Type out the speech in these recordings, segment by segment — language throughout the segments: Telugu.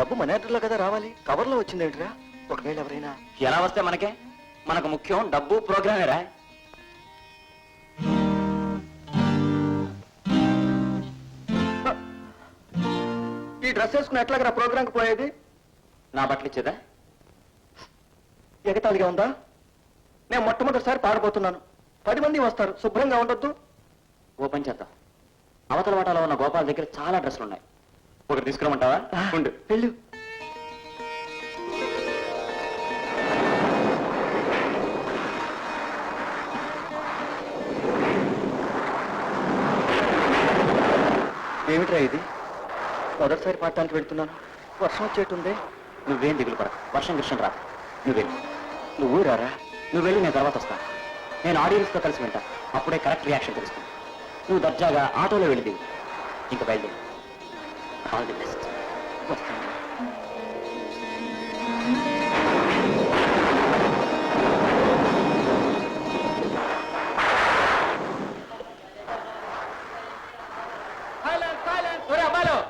డబ్బు మనేటర్లో కదా రావాలి, కవర్లో వచ్చిందేంటిరా? ఒకవేళ ఎవరైనా ఎలా వస్తే మనకే? మనకు ముఖ్యం డబ్బు, ప్రోగ్రామేరా. ఈ డ్రెస్ వేసుకుని ఎట్లాగరా ప్రోగ్రాంకి పోయేది? నా బట్టలు ఇచ్చేదా? ఎగతాళిగా ఉందా? నేను మొట్టమొదటిసారి పాడబోతున్నాను, 10 మంది వస్తారు, శుభ్రంగా ఉండొద్దు. ఓ పని చేద్దాం, అవతల వాటాలో ఉన్న గోపాల్ దగ్గర చాలా డ్రెస్సులు ఉన్నాయి, ఒకటి తీసుకురమ్మంటావా? ఉండు. వెళ్ళు. ఏమిట్రా ఇది? మొదటిసారి పాడటానికి వెళ్తున్నాను, వర్షం వచ్చేట్టుందే. నువ్వేం దిగులు పడ, వర్షం గిర్షం రా. నువ్వెళ్ళు. నువ్వు రారా? నువ్వు వెళ్ళి నేను తర్వాత వస్తాను. నేను ఆడియన్స్తో కలిసి వింటా, అప్పుడే కరెక్ట్ రియాక్షన్ తెలుస్తుంది. నువ్వు దర్జాగా ఆటోలో వెళ్ళి దిగు. ఇంకా బయలుదేరి. All the best. వస్తాను.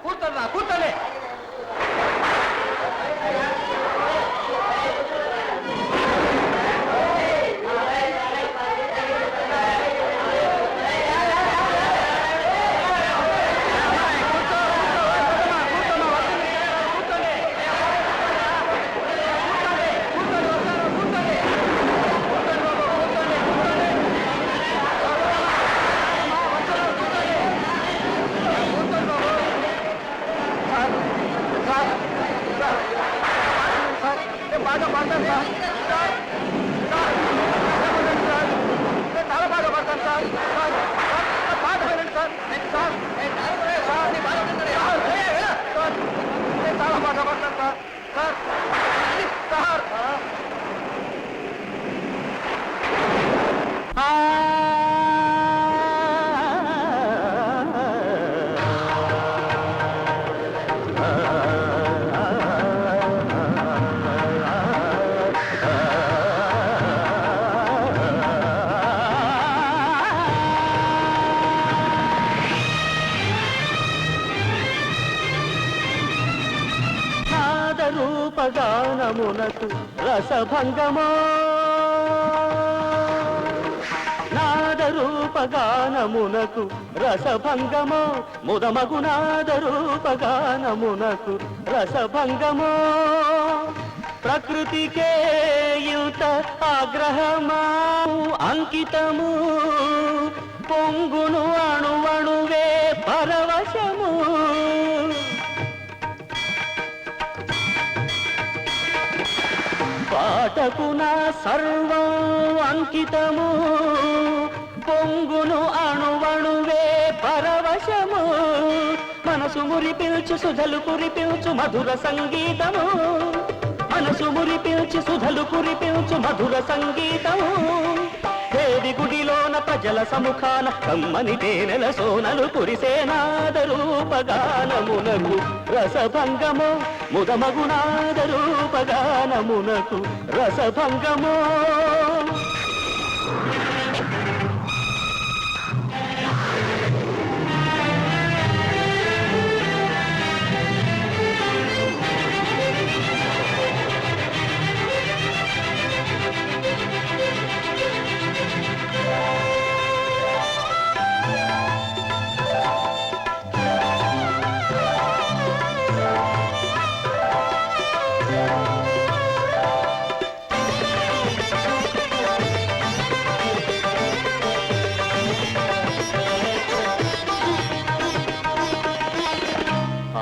కూర్చోరా, కూర్చోలే. రూపగానమునకు రసభంగమో, నాద రూపగానమునకు రసభంగమో, ముదమగు నాద రూపగానమునకు రసభంగమో. ప్రకృతికే యుత ఆగ్రహమా అంకితము, పొంగును అణువణువే పరవశము. పాటకు నా సర్వం అంకితము, పొంగును అణువణువే పరవశము. మనసు మురిపిల్చు సుధలు కురిపిల్చు మధుర సంగీతము, మనసు మురిపిల్చి సుధలు కురిపిల్చు మధుర సంగీతము. దేవి గుడిలోన ప్రజల సముఖాన కమ్మని తేనెల సోనలు కురిసేనాద రూపగానమునకు రసభంగమో, ముదమగునాద రూపగానమునకు రసభంగమో.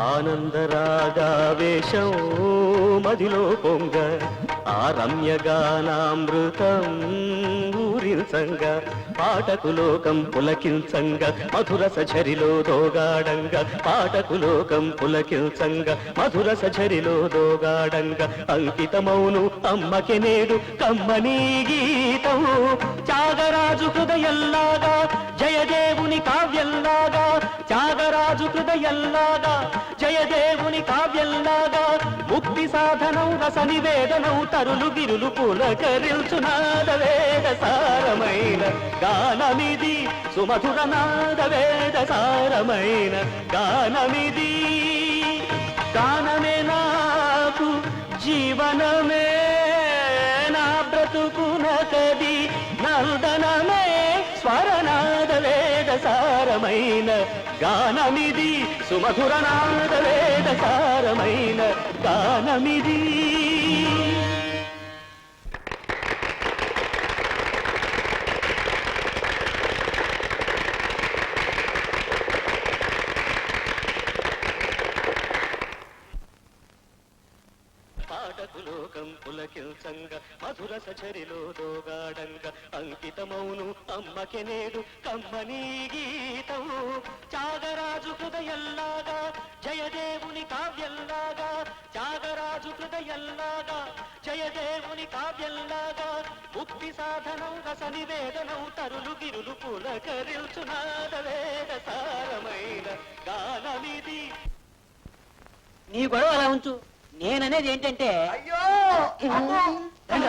ఆనందరాగావేశం మదిలో పొంగ, ఆ రమ్యగానామృతం ఊరించంగా, పాటకులోకం పులకించంగా మధురస ఝరిలో దోగాడంగా, పాటకులోకం పులకించంగా మధురస ఝరిలో దోగాడంగా. అంకితమౌను అమ్మకి నేడు కమ్మనీ గీతం, త్యాగరాజు హృదయంలాగా జయదేవుని కావ్యంలాగా, త్యాగరాజు హృదయంలాగా జయదేవుని కావ్యంలాగా. ముక్తి సాధనం రస నివేదనం తరులు గిరులు పులకరిల్చు నాద వేద సారమైన గానమిది, సుమధుర నాద వేద సారమైన గానమిది. గానమే నా జీవనమే నా బ్రతుకునకది నందనమే స్వరనాద వేద సారమైన గానమిది సుమధురనాద వేద సారమైన గానమిది. పాఠకులోకం పులకిల్చంగ మధుర సచరిలో దోగాడంగ అంకితమౌను అమ్మకి నేడు కమ్మనీ గీతం. త్యాగరాజు హృదయంలాగా జయదేవుని కావ్యంలాగా, త్యాగరాజు హృదయంలాగా జయదేవుని కావ్యంలాగా ముక్తి సాధనం రస నివేదనం తరులు గిరులు పులకరిల్చునాద వేద సారమైన గానమిది. నీ గొడవ అలా ఉంచు. నేననేది ఏంటంటే అయ్యో